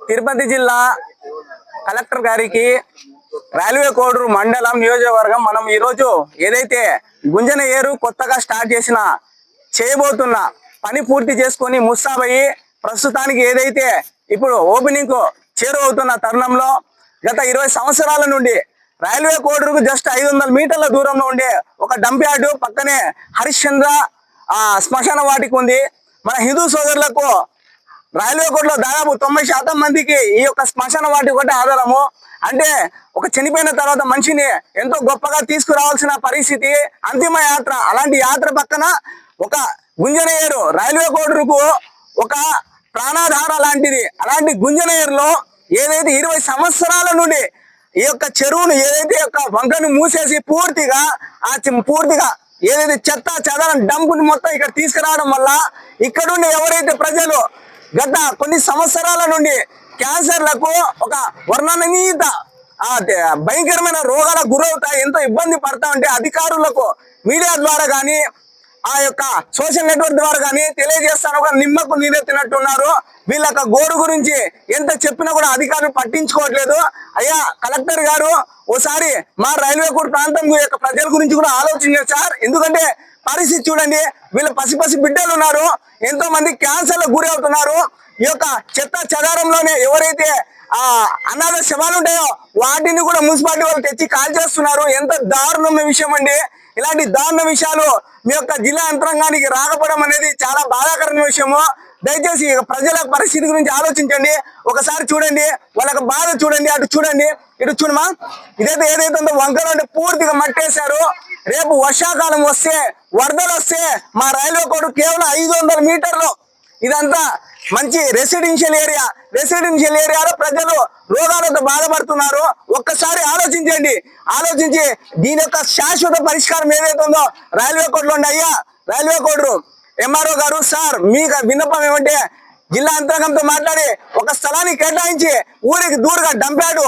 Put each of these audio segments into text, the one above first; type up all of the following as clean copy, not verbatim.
తిరుపతి జిల్లా కలెక్టర్ గారికి రైల్వే కోడూరు మండలం నియోజకవర్గం మనం ఈ రోజు ఏదైతే గుంజన ఏరు కొత్తగా స్టార్ట్ చేయబోతున్న పని పూర్తి చేసుకొని ముస్తాబయ్యి ప్రస్తుతానికి ఏదైతే ఇప్పుడు ఓపెనింగ్ చేరువవుతున్న తరుణంలో గత 20 సంవత్సరాల నుండి రైల్వే కోడూరుకు జస్ట్ 500 మీటర్ల దూరంలో ఉండే ఒక డంప్ యార్డు పక్కనే హరిశ్చంద్ర శ్మశాన వాటిక ఉంది. మన హిందూ సోదరులకు రైల్వే కోడూరులో దాదాపు 90% మందికి ఈ యొక్క శ్మశాన వాటిక ఒకటి ఆధారము. అంటే ఒక చనిపోయిన తర్వాత మనిషిని ఎంతో గొప్పగా తీసుకురావాల్సిన పరిస్థితి, అంతిమ యాత్ర. అలాంటి యాత్ర పక్కన ఒక గుంజన ఏరు రైల్వే కోడూరుకు ఒక ప్రాణాధార లాంటిది. అలాంటి గుంజన ఏరులో ఏదైతే 20 సంవత్సరాల నుండి ఈ యొక్క చెరువును ఏదైతే యొక్క వంకను మూసేసి పూర్తిగా ఏదైతే చెత్త చెదారం డంపుని మొత్తం ఇక్కడ తీసుకురావడం వల్ల ఇక్కడుండి ఎవరైతే ప్రజలు గత కొన్ని సంవత్సరాల నుండి క్యాన్సర్లకు ఒక వర్ణనీయత భయంకరమైన రోగాలకు గురవుతాయి, ఎంతో ఇబ్బంది పడతా ఉంటే అధికారులకు మీడియా ద్వారా కానీ ఆ యొక్క సోషల్ నెట్వర్క్ ద్వారా కానీ తెలియజేస్తాను. ఒక నిమ్మకు నీరెత్తినట్టున్నారు. వీళ్ళ గోడు గురించి ఎంత చెప్పినా కూడా అధికారులు పట్టించుకోవట్లేదు. అయ్యా కలెక్టర్ గారు, ఓసారి మా రైల్వే కోడ్ ప్రాంతం యొక్క ప్రజల గురించి కూడా ఆలోచించారు సార్. ఎందుకంటే పరిస్థితి చూడండి, వీళ్ళ పసి బిడ్డలు ఉన్నారు, ఎంతో మంది క్యాన్సర్లకు గురి అవుతున్నారు. ఈ యొక్క చెత్త చెదారంలోనే ఎవరైతే అనాథ శవాలు ఉంటాయో వాటిని కూడా మున్సిపాలిటీ వాళ్ళు తెచ్చి కాల్ చేస్తున్నారు. ఎంత దారుణమైన విషయం అండి. ఇలాంటి దారుణ విషయాలు మీ యొక్క జిల్లా యంత్రాంగానికి రాకపోవడం అనేది చాలా బాధాకరమైన విషయము. దయచేసి ప్రజల పరిస్థితి గురించి ఆలోచించండి. ఒకసారి చూడండి, వాళ్ళకి బాధ చూడండి, అటు చూడండి, ఇటు చూడమా. ఏదైతే ఉందో వంకలు అంటే పూర్తిగా మట్టేశారు. రేపు వర్షాకాలం వస్తే, వరదలు వస్తే మా రైల్వే కోడ్ కేవలం 500 మీటర్లు. ఇదంతా మంచి రెసిడెన్షియల్ ఏరియాలో ప్రజలు రోగాలతో బాధపడుతున్నారు. ఒక్కసారి ఆలోచించి దీని యొక్క శాశ్వత పరిష్కారం ఏదైతే ఉందో రైల్వే కోడ్లో ఉండి. అయ్యా రైల్వే కోడ్ ఎంఆర్ఓ గారు, సార్ మీ విన్నపం ఏమంటే జిల్లా యంత్రాంగంతో మాట్లాడి ఒక స్థలాన్ని కేటాయించి ఊరికి దూరంగా డంప్ యార్డు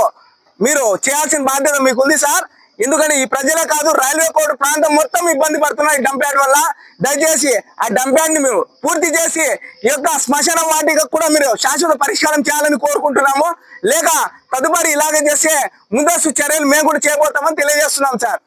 మీరు చేయాల్సిన బాధ్యత మీకు ఉంది సార్. ఎందుకంటే ఈ ప్రజలే కాదు, రైల్వే కోడ్ ప్రాంతం మొత్తం ఇబ్బంది పడుతున్నారు ఈ డంప్ యార్డ్ వల్ల. దయచేసి ఆ డంప్ యార్డ్ ని మీరు పూర్తి చేసి ఈ యొక్క శ్మశాన వాటిక కూడా మీరు శాశ్వత పరిష్కారం చేయాలని కోరుకుంటున్నాము. లేక తదుపరి ఇలాగే చేస్తే ముందస్తు చర్యలు మేము కూడా చేయబోతామని తెలియజేస్తున్నాం సార్.